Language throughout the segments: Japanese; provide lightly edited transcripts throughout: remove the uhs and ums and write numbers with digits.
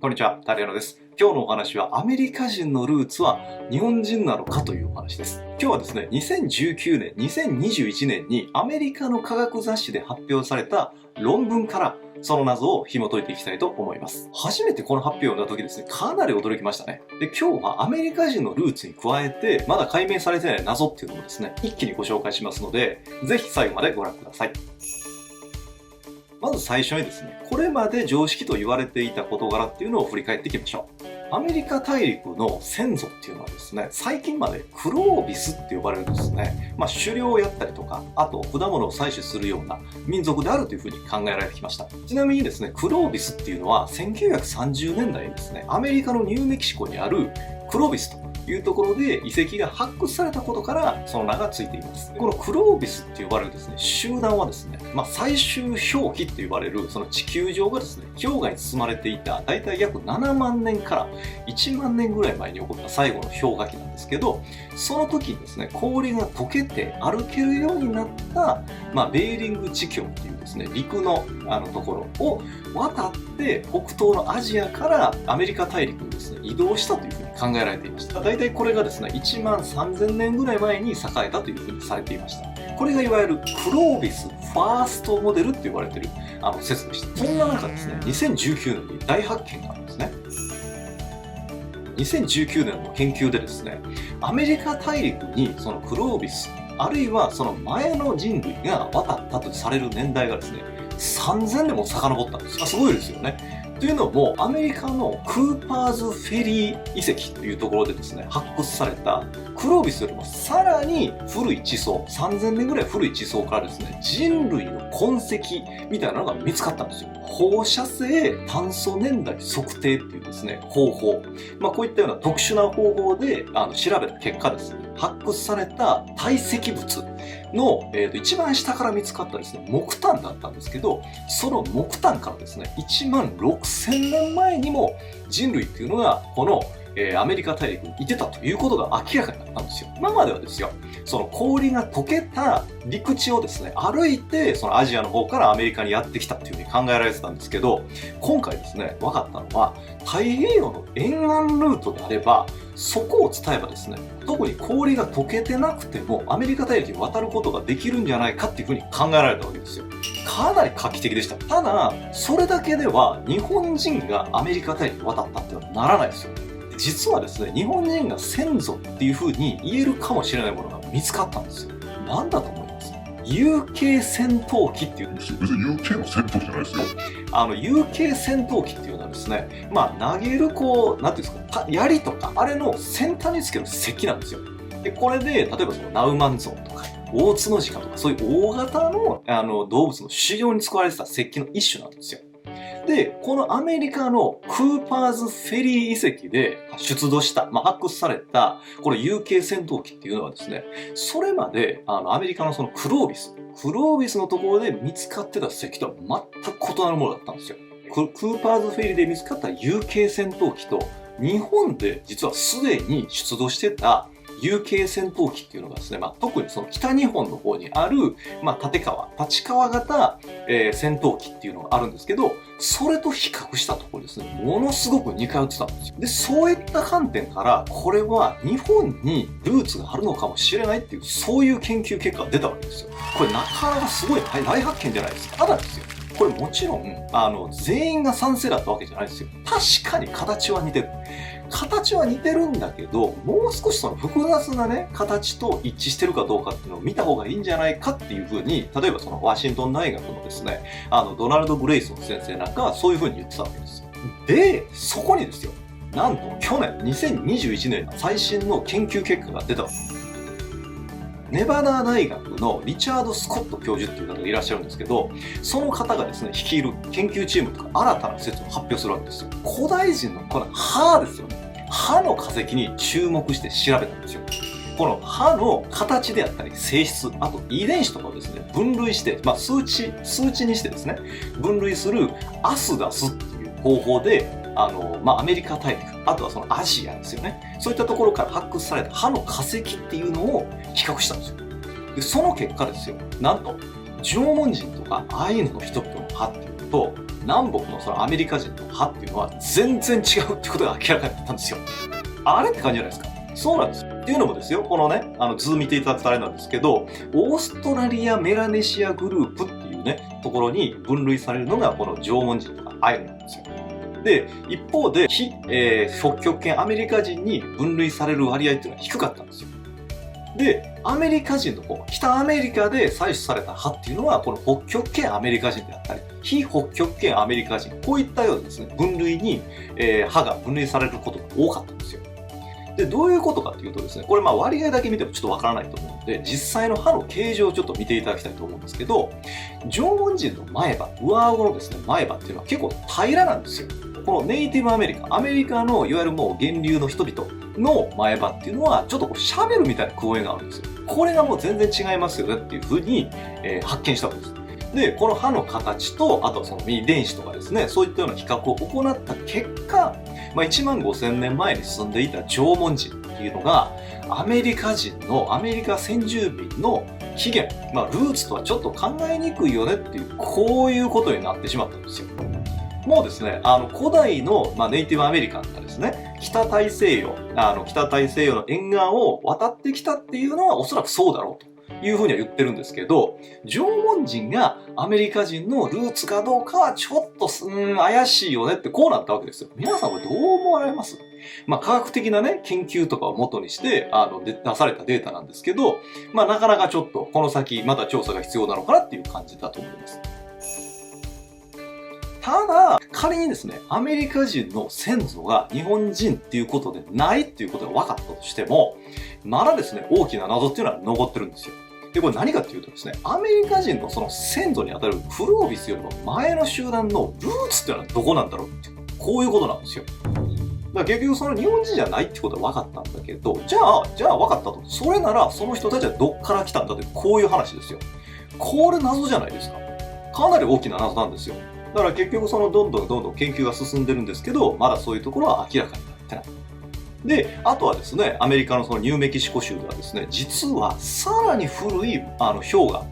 こんにちは、タリヤノです。今日のお話はアメリカ人のルーツは日本人なのかというお話です。今日はですね、2019年、2021年にアメリカの科学雑誌で発表された論文からその謎を紐解いていきたいと思います。初めてこの発表を読んだ時ですね、かなり驚きましたね。で、今日はアメリカ人のルーツに加えて、まだ解明されてない謎っていうのをですね、一気にご紹介しますので、ぜひ最後までご覧ください。まず最初にですね、これまで常識と言われていた事柄っていうのを振り返っていきましょう。アメリカ大陸の先祖っていうのはですね、最近までクロービスって呼ばれるですね、狩猟をやったりとか、あと果物を採取するような民族であるというふうに考えられてきました。ちなみにですね、クロービスっていうのは1930年代にですね、アメリカのニューメキシコにあるクロービスというところで遺跡が発掘されたことからその名がついています。このクロービスって呼ばれるですね、集団はですね、最終氷期と呼ばれるその地球上がですね、氷河に包まれていた大体約7万年から1万年ぐらい前に起こった最後の氷河期なんですけど、その時にですね、氷が溶けて歩けるようになった、ベーリング地境っていうですね、陸のところを渡って北東のアジアからアメリカ大陸にですね、移動したというふうに考えられていました。大体これがですね、1万3000年ぐらい前に栄えたというふうにされていました。これがいわゆるクロービスファーストモデルって呼ばれている説でした。そんな中ですね、2019年に大発見があるんですね。2019年の研究でですね、アメリカ大陸にそのクロービス、あるいはその前の人類が渡ったとされる年代がですね、3000年も遡ったんですよ。すごいですよね。というのも、アメリカのクーパーズフェリー遺跡というところでですね、発掘されたクロービスよりもさらに古い地層、3000年ぐらい古い地層からですね、人類の痕跡みたいなのが見つかったんですよ。放射性炭素年代測定っていうですね、方法。こういったような特殊な方法で調べた結果ですね、発掘された堆積物の、一番下から見つかったですね、木炭だったんですけど、その木炭からですね、1万6000年前にも人類っていうのがこのアメリカ大陸にいてたということが明らかになったんですよ。今まではですよ、その氷が溶けた陸地をですね、歩いてそのアジアの方からアメリカにやってきたというふうに考えられてたんですけど、今回ですね、分かったのは、太平洋の沿岸ルートであれば、そこを伝えばですね、特に氷が溶けてなくてもアメリカ大陸に渡ることができるんじゃないかっていうふうに考えられたわけですよ。かなり画期的でした。ただ、それだけでは日本人がアメリカ大陸に渡ったっていうのはならないですよ。実はですね、日本人が先祖っていう風に言えるかもしれないものが見つかったんですよ。なんだと思います？有形戦闘機っていうんですよ。別に有形の戦闘機じゃないですよ。有形戦闘機っていうのはですね、投げるなんていうんですか、槍とか、あれの先端につける石器なんですよ。で、これで、例えばそのナウマンゾウとか、オオツノジカとか、そういう大型の動物の狩猟に使われてた石器の一種なんですよ。で、このアメリカのクーパーズフェリー遺跡で出土した、発掘された、これ有形戦闘機っていうのはですね、それまでアメリカのそのクロービスのところで見つかってた石器とは全く異なるものだったんですよ。クーパーズフェリーで見つかった有形戦闘機と、日本で実はすでに出土してた有形戦闘機っていうのがですね、特にその北日本の方にある、立川型、戦闘機っていうのがあるんですけど、それと比較したところですね、ものすごく似通ってたんですよ。で、そういった観点から、これは日本にルーツがあるのかもしれないっていう、そういう研究結果が出たわけですよ。これなかなかすごい大発見じゃないですか。ただですよ、これもちろん、全員が賛成だったわけじゃないですよ。確かに形は似てる。形は似てるんだけど、もう少しその複雑なね、形と一致してるかどうかっていうのを見た方がいいんじゃないかっていうふうに、例えばそのワシントン大学のですね、ドナルド・グレイソン先生なんかはそういうふうに言ってたわけですよ。で、そこにですよ、なんと去年2021年の最新の研究結果が出たわけです。ネバダ大学のリチャード・スコット教授っていう方がいらっしゃるんですけど、その方がですね、率いる研究チームとか新たな説を発表するわけですよ。古代人のこの歯ですよね。歯の化石に注目して調べたんですよ。この歯の形であったり性質、あと遺伝子とかをですね、分類して、数値にしてですね、分類するアスダスっていう方法で、アメリカ大陸、あとはそのアジアですよね。そういったところから発掘された歯の化石っていうのを比較したんですよ。で、その結果ですよ。なんと、縄文人とかアイヌの人々の歯っていうと、南北のそのアメリカ人の歯っていうのは全然違うってことが明らかになったんですよ。あれって感じじゃないですか。そうなんです。っていうのもですよ、このね、図見ていただくとあれなんですけど、オーストラリア・メラネシアグループっていうね、ところに分類されるのがこの縄文人とかアイヌなんですよ。で、一方で、非、北極圏アメリカ人に分類される割合っていうのは低かったんですよ。で、アメリカ人の方、北アメリカで採取された歯っていうのは、この北極圏アメリカ人であったり、非北極圏アメリカ人、こういったようなですね、分類に、歯が分類されることが多かったんですよ。で、どういうことかっていうとですね、これ割合だけ見てもちょっとわからないと思うので、実際の歯の形状をちょっと見ていただきたいと思うんですけど、縄文人の前歯、上顎のですね、前歯っていうのは結構平らなんですよ。このネイティブアメリカ、アメリカのいわゆるもう源流の人々の前歯っていうのは、ちょっとこう喋るみたいな空縁があるんですよ。これがもう全然違いますよねっていうふうに、発見したわけです。で、この歯の形と、あとはその遺伝子とかですね、そういったような比較を行った結果、1万5000年前に住んでいた縄文人っていうのが、アメリカ人の、アメリカ先住民の起源、ルーツとはちょっと考えにくいよねっていう、こういうことになってしまったんですよ。もうですね、古代の、ネイティブアメリカンがですね、北大西洋の沿岸を渡ってきたっていうのはおそらくそうだろうと。いうふうには言ってるんですけど、縄文人がアメリカ人のルーツかどうかはちょっと、怪しいよねってこうなったわけですよ。皆さんはどう思われます？科学的なね、研究とかを元にして、出されたデータなんですけど、なかなかちょっとこの先また調査が必要なのかなっていう感じだと思います。ただ、仮にですね、アメリカ人の先祖が日本人っていうことでないっていうことが分かったとしても、まだですね、大きな謎っていうのは残ってるんですよ。で、これ何かっていうとですね、アメリカ人のその先祖にあたるフロービスよりも前の集団のルーツっていうのはどこなんだろうっていう、こういうことなんですよ。だから結局その日本人じゃないってことは分かったんだけど、じゃあ分かったと。それならその人たちはどっから来たんだって、こういう話ですよ。これ謎じゃないですか。かなり大きな謎なんですよ。だから結局そのどんどん研究が進んでるんですけど、まだそういうところは明らかになってない。で、あとはですね、アメリカのそのニューメキシコ州ではですね、実はさらに古い氷河、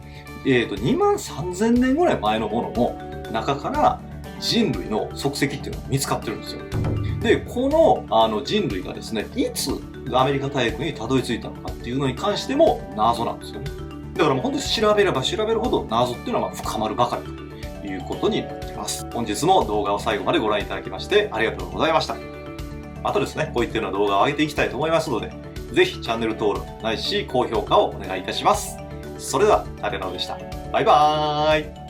2万3000年ぐらい前のものの中から人類の足跡っていうのが見つかってるんですよ。で、この人類がですね、いつアメリカ大陸にたどり着いたのかっていうのに関しても謎なんですよね。だからもう本当に調べれば調べるほど謎っていうのは深まるばかりということになってきます。本日も動画を最後までご覧いただきましてありがとうございました。またですね、こういったような動画を上げていきたいと思いますので、ぜひチャンネル登録ないし高評価をお願いいたします。それでは、竹野でした。バイバーイ。